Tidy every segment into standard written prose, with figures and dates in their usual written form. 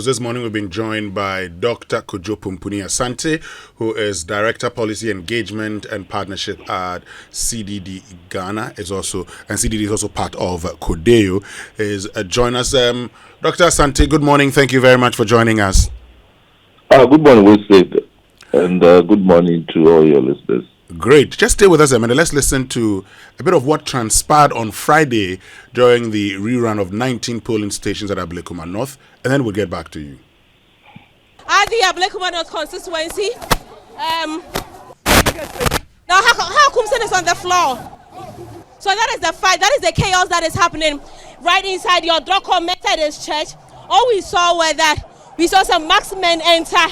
This morning we've been joined by Dr. Kojo Pumpuni Asante, who is Director Policy Engagement and Partnership at CDD Ghana. CDD is also part of CODEO. Join us, Dr. Asante. Good morning. Thank you very much for joining us. Good morning, Wilson, and good morning to all your listeners. Great. Just stay with us a minute. Let's listen to a bit of what transpired on Friday during the rerun of 19 polling stations at Ablekuma North, and then we'll get back to you. At the Ablekuma North constituency, now how Kumsen is on the floor. So that is the fight, that is the chaos that is happening right inside your Doko Methodist Church. All we saw were that we saw some marksmen enter.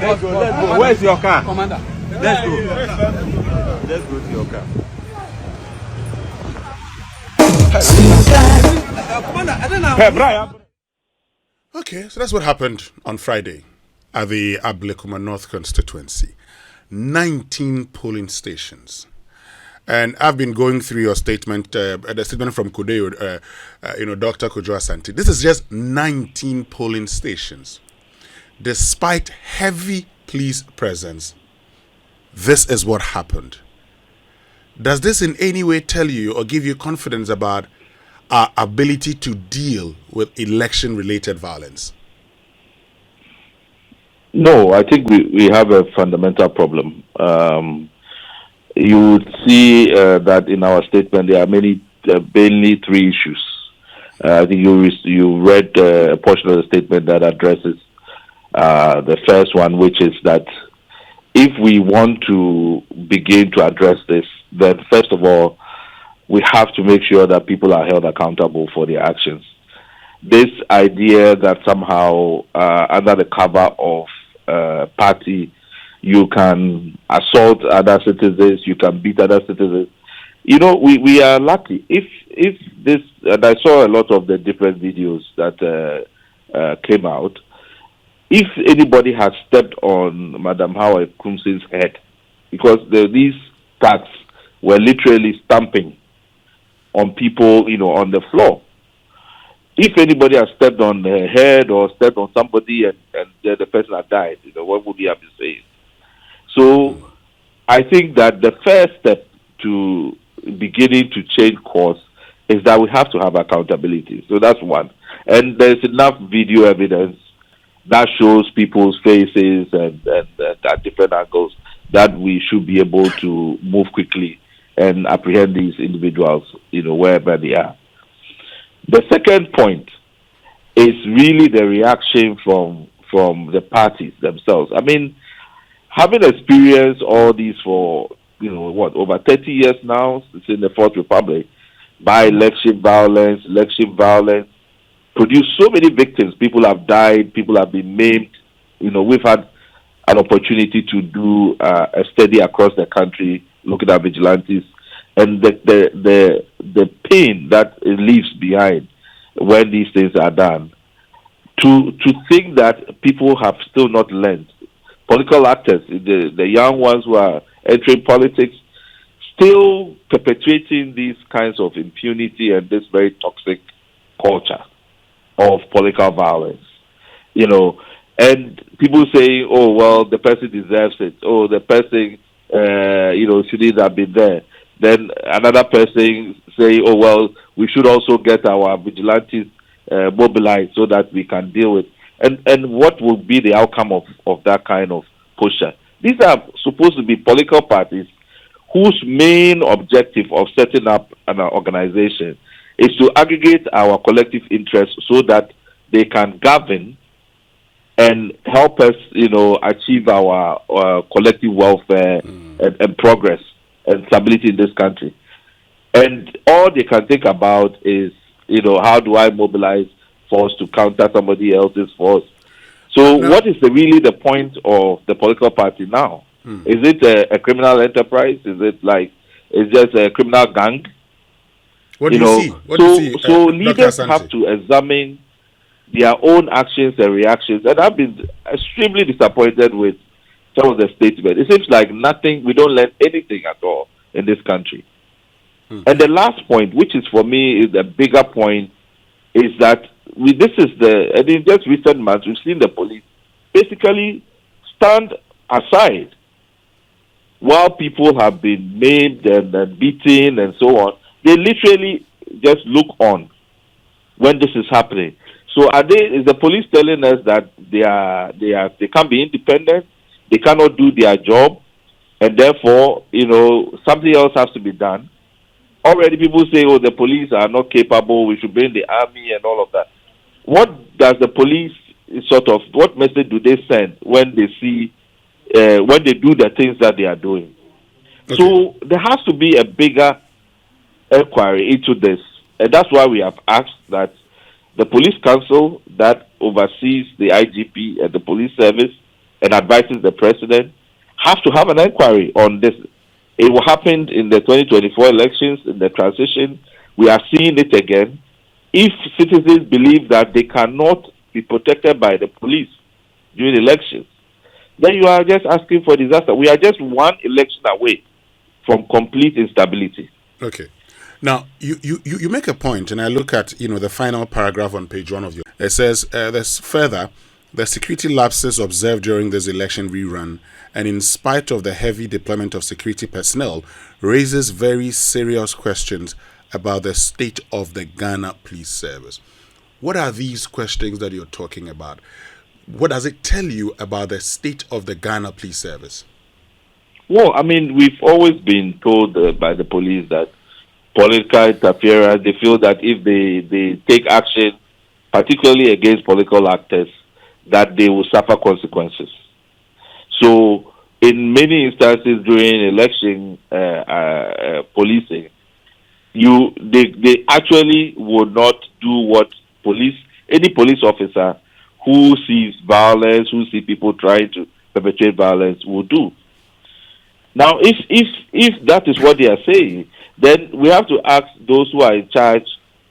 Let's go. Where's your car? Commander. Let's go. Let's go to your car. Okay, so that's what happened on Friday at the Ablekuma North constituency. 19 polling stations. And I've been going through your statement, the statement from CODEO, Dr. Kojo Asante. This is just 19 polling stations. Despite heavy police presence, this is what happened. Does this in any way tell you or give you confidence about our ability to deal with election-related violence? No, I think we have a fundamental problem. You would see that in our statement there are mainly three issues. I think you read a portion of the statement that addresses the first one, which is that if we want to begin to address this, then first of all, we have to make sure that people are held accountable for their actions. This idea that somehow under the cover of party, you can assault other citizens, you can beat other citizens. We are lucky. If this, and I saw a lot of the different videos that came out, if anybody had stepped on Madam Howard Kumsin's head, because these thugs were literally stamping on people, on the floor. If anybody had stepped on her head or stepped on somebody and the person had died, what would he have been saying? So I think that the first step to beginning to change course is that we have to have accountability. So that's one. And there's enough video evidence that shows people's faces and at different angles that we should be able to move quickly and apprehend these individuals, wherever they are. The second point is really the reaction from the parties themselves. I mean, having experienced all these for, over 30 years now, since in the Fourth Republic, by-election violence, election violence, produced so many victims. People have died, people have been maimed. We've had an opportunity to do a study across the country looking at vigilantes and the pain that it leaves behind when these things are done. To think that people have still not learned, political actors, the young ones who are entering politics, still perpetuating these kinds of impunity and this very toxic culture of political violence, and people say, oh, well, the person deserves it. Oh, the person, shouldn't have been there. Then another person say, oh, well, we should also get our vigilantes mobilized so that we can deal with. And what will be the outcome of that kind of posture? These are supposed to be political parties whose main objective of setting up an organization is to aggregate our collective interests so that they can govern and help us, achieve our collective welfare and progress and stability in this country. And all they can think about is, how do I mobilize force to counter somebody else's force? So what is really the point of the political party now? Is it a criminal enterprise? Is it like it's just a criminal gang? What do you see? What do you see? So leaders have to examine their own actions and reactions. And I've been extremely disappointed with some of the statements. It seems like we don't learn anything at all in this country. And the last point, which is for me is the bigger point, is that in just recent months, we've seen the police basically stand aside while people have been maimed and beaten and so on. They literally just look on when this is happening. So is the police telling us that they can't be independent, they cannot do their job, and therefore, something else has to be done? Already people say, the police are not capable, we should bring the army and all of that. What does the police what message do they send when they see, when they do the things that they are doing? Okay. So there has to be a bigger inquiry into this. And that's why we have asked that the police council that oversees the IGP and the police service and advises the president have to have an inquiry on this. It will happen in the 2024 elections, in the transition. We are seeing it again. If citizens believe that they cannot be protected by the police during elections, then you are just asking for disaster. We are just one election away from complete instability. Okay. Now, you make a point, and I look at, the final paragraph on page 1 of your... It says, there's further, the security lapses observed during this election rerun, and in spite of the heavy deployment of security personnel, raises very serious questions about the state of the Ghana Police Service. What are these questions that you're talking about? What does it tell you about the state of the Ghana Police Service? Well, we've always been told by the police that political interference, they feel that if they take action, particularly against political actors, that they will suffer consequences. So, in many instances during election policing, they actually would not do what any police officer who sees violence, who sees people trying to perpetrate violence will do. Now, if that is what they are saying, then we have to ask those who are in charge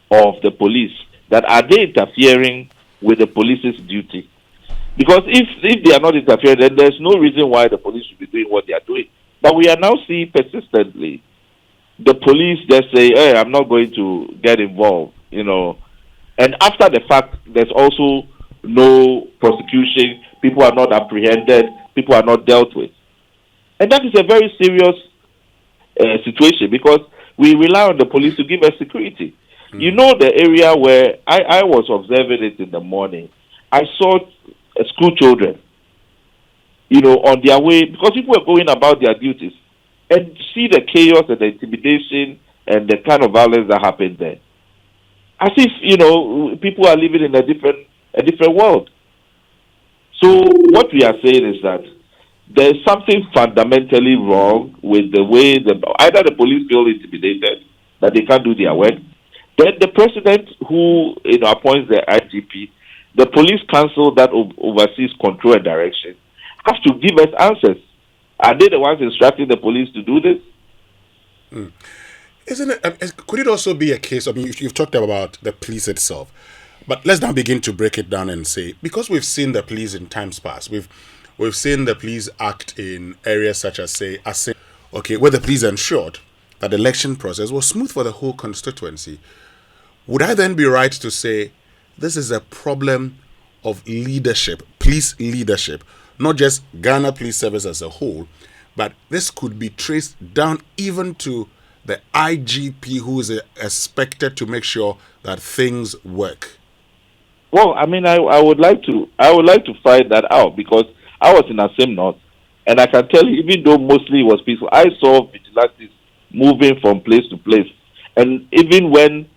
of the police that are they interfering with the police's duty? Because if they are not interfering, then there's no reason why the police should be doing what they are doing. But we are now seeing persistently the police just say, hey, I'm not going to get involved, And after the fact, there's also no prosecution, people are not apprehended, people are not dealt with. And that is a very serious situation because we rely on the police to give us security. The area where I was observing it in the morning, I saw school children, on their way, because people were going about their duties, and see the chaos and the intimidation and the kind of violence that happened there. As if, people are living in a different world. So what we are saying is that there's something fundamentally wrong with the way either the police feel intimidated, that they can't do their work, then the president who appoints the IGP, the police council that oversees control and direction, have to give us answers. Are they the ones instructing the police to do this? Isn't it? Could it also be a case? You've talked about the police itself, but let's now begin to break it down and say, because we've seen the police in times past, we've seen the police act in areas such as where the police ensured that the election process was smooth for the whole constituency. Would I then be right to say this is a problem of leadership, police leadership, not just Ghana Police Service as a whole, but this could be traced down even to the IGP, who is expected to make sure that things work? Well, I would like to find that out because I was in Assam North, and I can tell you, even though mostly it was peaceful, I saw vigilantes moving from place to place, and even when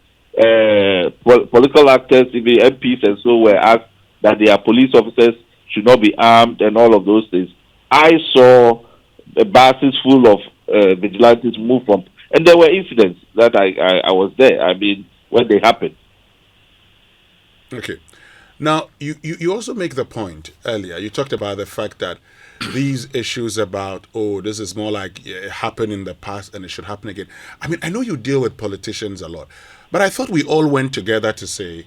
political actors, even MPs and so were asked that they are police officers, should not be armed and all of those things. I saw the buses full of vigilantes move from, and there were incidents that I was there. I mean, when they happened. Okay. Now, you also make the point earlier. You talked about the fact that these issues about, oh, this is more like it happened in the past and it should happen again. I mean, I know you deal with politicians a lot, but I thought we all went together to say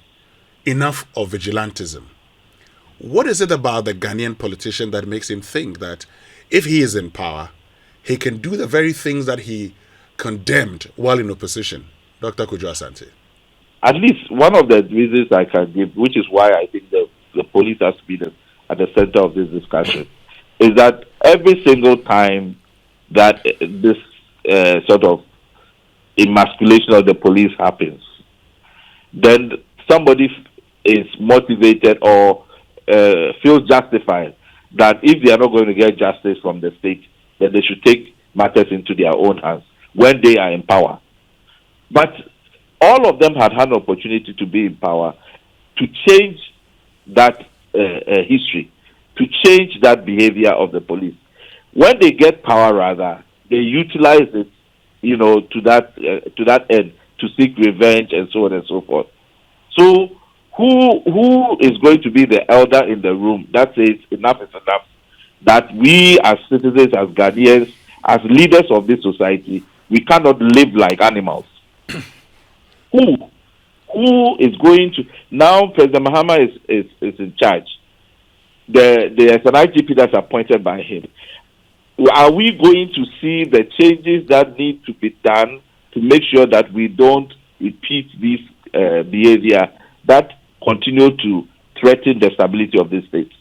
enough of vigilantism. What is it about the Ghanaian politician that makes him think that if he is in power, he can do the very things that he condemned while in opposition? Dr. Kojo Asante. At least one of the reasons I can give, which is why I think the police has to be at the center of this discussion, is that every single time that this sort of emasculation of the police happens, then somebody is motivated or feels justified that if they are not going to get justice from the state, then they should take matters into their own hands when they are in power. But all of them had an opportunity to be in power, to change that history, to change that behavior of the police. When they get power, rather, they utilize it, to that end, to seek revenge and so on and so forth. So, who is going to be the elder in the room that says enough is enough? That we as citizens, as Ghanaians, as leaders of this society, we cannot live like animals. Who is going to now? President Mahama is in charge. There's an IGP that's appointed by him. Are we going to see the changes that need to be done to make sure that we don't repeat this behavior that continue to threaten the stability of this state?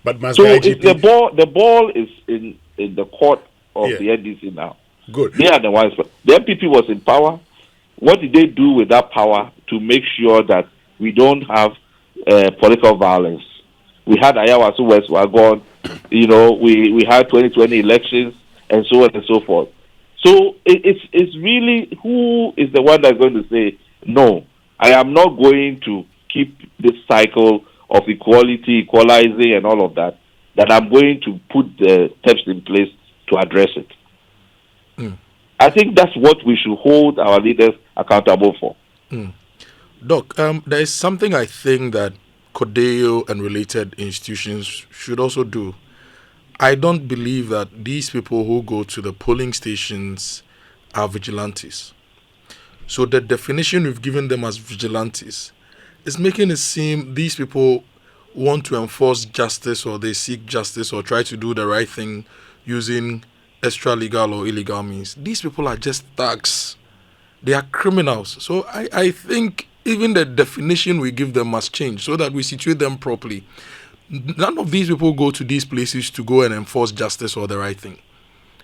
But so it's the ball is in the court of the NDC now. Good. They are the ones. The MPP was in power. What did they do with that power to make sure that we don't have political violence? We had Ayawasu West Wagon, we had 2020 elections and so on and so forth. So it's really who is the one that's going to say, no, I am not going to keep this cycle of equality, equalizing and all of that I'm going to put the steps in place to address it. I think that's what we should hold our leaders accountable for. Doc, there is something I think that CODEO and related institutions should also do. I don't believe that these people who go to the polling stations are vigilantes. So the definition we've given them as vigilantes is making it seem these people want to enforce justice, or they seek justice, or try to do the right thing using extra legal or illegal means. These people are just thugs. They are criminals. So I think even the definition we give them must change so that we situate them properly. None of these people go to these places to go and enforce justice or the right thing.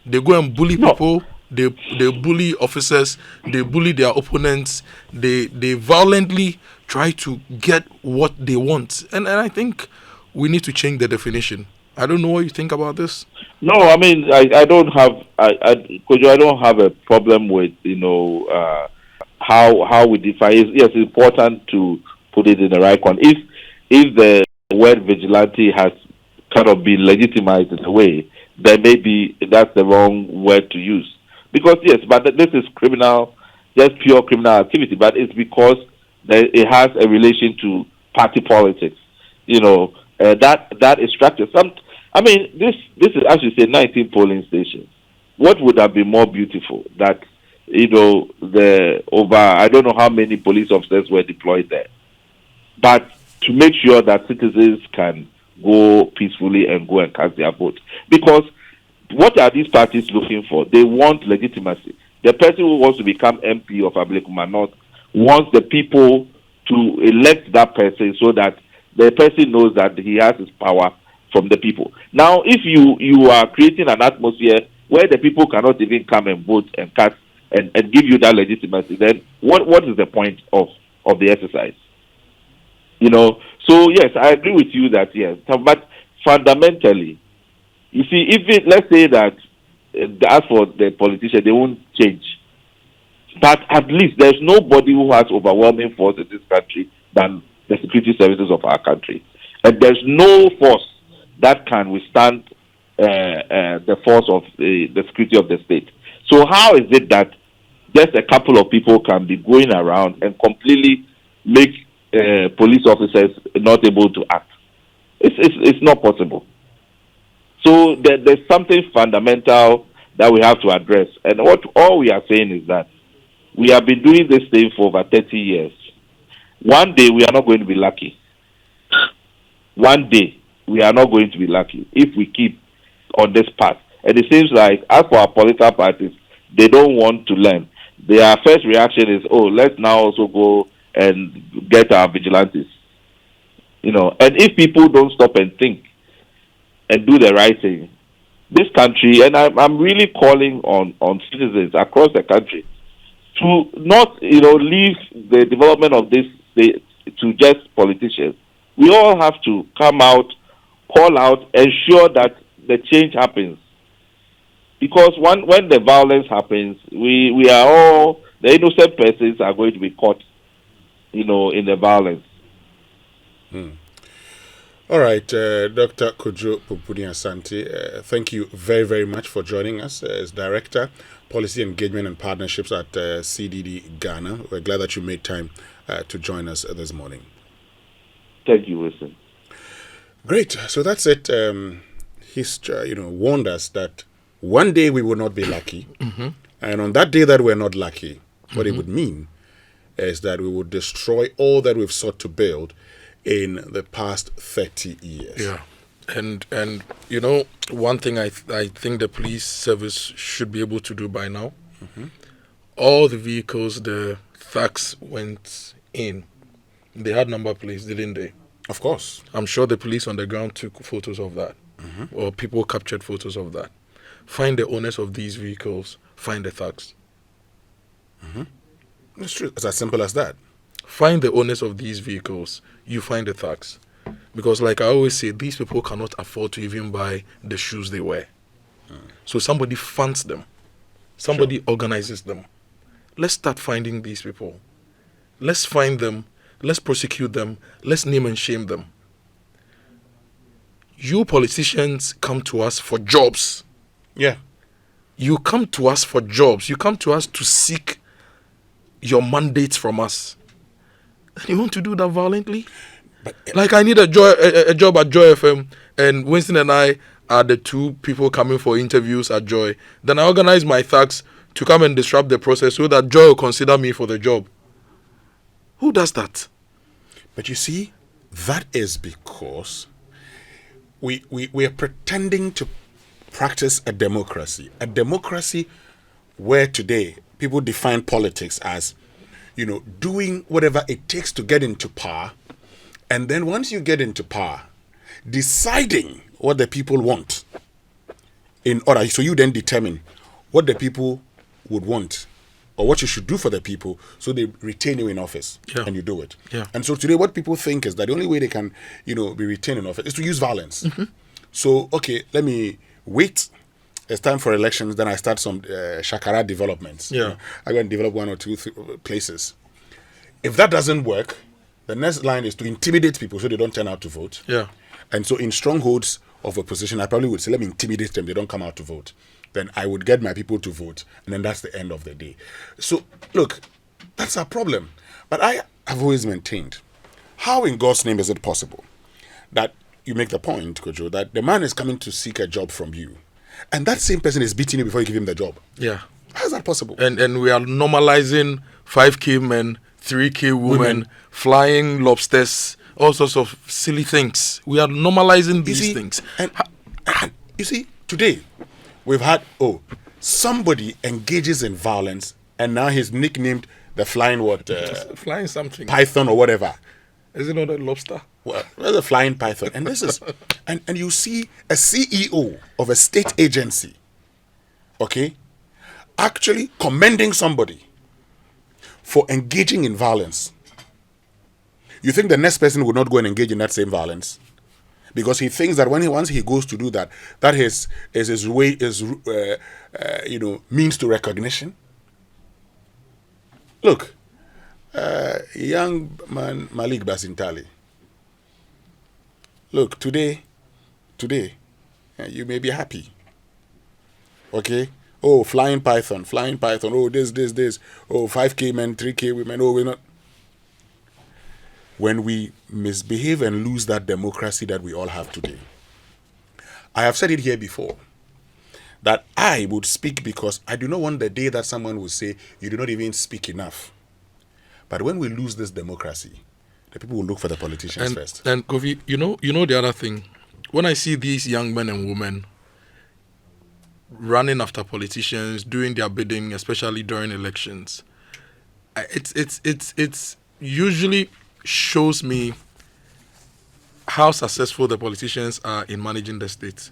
They go and bully people. They bully officers. They bully their opponents. They violently try to get what they want. And I think we need to change the definition. I don't know what you think about this. No, I mean, I don't have a problem with how we define it. Yes, it's important to put it in the right one. If the word vigilante has kind of been legitimized in a way, then maybe that's the wrong word to use. Because yes, but this is criminal, just pure criminal activity. But it's because it has a relation to party politics. That is structured. This is, as you say, 19 polling stations. What would have been more beautiful that, I don't know how many police officers were deployed there, but to make sure that citizens can go peacefully and go and cast their vote. Because what are these parties looking for? They want legitimacy. The person who wants to become MP of Ablekuma North wants the people to elect that person so that the person knows that he has his power from the people. Now, if you are creating an atmosphere where the people cannot even come and vote and cast and give you that legitimacy, then what is the point of the exercise? So yes, I agree with you that yes, but fundamentally, you see, let's say that as for the politician, they won't change. But at least there's nobody who has overwhelming force in this country than the security services of our country. And there's no force that can withstand the force of the security of the state. So how is it that just a couple of people can be going around and completely make police officers not able to act? It's not possible. So there's something fundamental that we have to address. And what all we are saying is that we have been doing this thing for over 30 years. One day we are not going to be lucky. One day we are not going to be lucky if we keep on this path. And it seems like, as for our political parties, they don't want to learn. Their first reaction is, oh, let's now also go and get our vigilantes. You know, and if people don't stop and think and do the right thing, this country, and I'm really calling on citizens across the country to not, leave the development of this state to just politicians. We all have to come out, call out, ensure that the change happens. Because when the violence happens, we are all, the innocent persons are going to be caught, in the violence. All right, Dr. Kojo Pumpuni-Asante, thank you very, very much for joining us as Director, Policy Engagement and Partnerships at CDD Ghana. We're glad that you made time to join us this morning. Thank you, Wilson. Great. So that's it. History, warned us that one day we will not be lucky. Mm-hmm. And on that day that we're not lucky, what it would mean is that we would destroy all that we've sought to build in the past 30 years. Yeah. And one thing I think the police service should be able to do by now, all the vehicles the thugs went in, they had number plates, didn't they? Of course. I'm sure the police on the ground took photos of that, or people captured photos of that. Find the owners of these vehicles, find the thugs. That's true. It's as simple as that. Find the owners of these vehicles, you find the thugs. Because like I always say, these people cannot afford to even buy the shoes they wear. So somebody funds them. Somebody organizes them. Let's start finding these people. Let's find them. Let's prosecute them. Let's name and shame them. You politicians come to us for jobs. Yeah. You come to us for jobs. You come to us to seek your mandates from us. And you want to do that violently? Like I need a job at Joy FM, and Winston and I are the two people coming for interviews at Joy. Then I organize my thugs to come and disrupt the process so that Joy will consider me for the job. Who does that? But you see, that is because we are pretending to practice a democracy where today people define politics as, doing whatever it takes to get into power. And then once you get into power, deciding what the people want in order. So you then determine what the people would want or what you should do for the people so they retain you in office, and you do it. Yeah. And so today what people think is that the only way they can, be retained in office is to use violence. So, okay, let me wait. It's time for elections. Then I start some shakara developments. Yeah. I go and develop one or two places. If that doesn't work, the next line is to intimidate people so they don't turn out to vote. Yeah. And so in strongholds of opposition, I probably would say, let me intimidate them. They don't come out to vote. Then I would get my people to vote. And then that's the end of the day. So, look, that's our problem. But I have always maintained, how in God's name is it possible that you make the point, Kojo, that the man is coming to seek a job from you, and that same person is beating you before you give him the job? Yeah. How is that possible? And we are normalizing 5K men, 3K women, flying lobsters, all sorts of silly things. We are normalizing these things. And you see, today, we've had, somebody engages in violence, and now he's nicknamed the flying flying something. python or whatever. Is it not a lobster? Well, there's a flying python. And this is, and you see a CEO of a state agency, actually commending somebody for engaging in violence. You think the next person would not go and engage in that same violence? Because he thinks that once he goes to do that, that is his way, means to recognition. Look, young man Malik Basintali, Look, today, you may be happy. Okay? Oh, flying python. Oh, this. Oh, 5K men, 3K women. Oh, we're not. When we misbehave and lose that democracy that we all have today, I have said it here before, that I would speak because I do not want the day that someone will say, you do not even speak enough. But when we lose this democracy, the people will look for the politicians first. And Kofi, you know the other thing. When I see these young men and women running after politicians, doing their bidding, especially during elections, it's usually shows me how successful the politicians are in managing the state.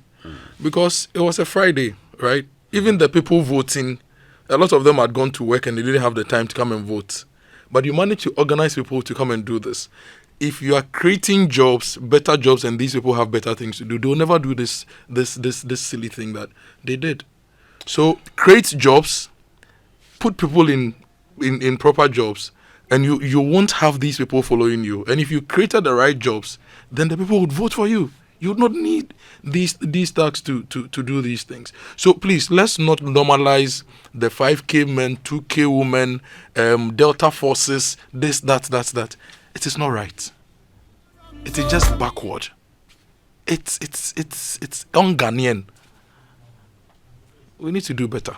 Because it was a Friday, right? Even the people voting, a lot of them had gone to work and they didn't have the time to come and vote. But you managed to organize people to come and do this. If you are creating jobs, better jobs, and these people have better things to do, they'll never do this silly thing that they did. So create jobs, put people in proper jobs, and you won't have these people following you. And if you created the right jobs, then the people would vote for you. You would not need these tax to do these things. So please, let's not normalize the 5K men, 2K women, Delta forces, this, that. It is not right. It is just backward. It's un-Ghanaian. We need to do better.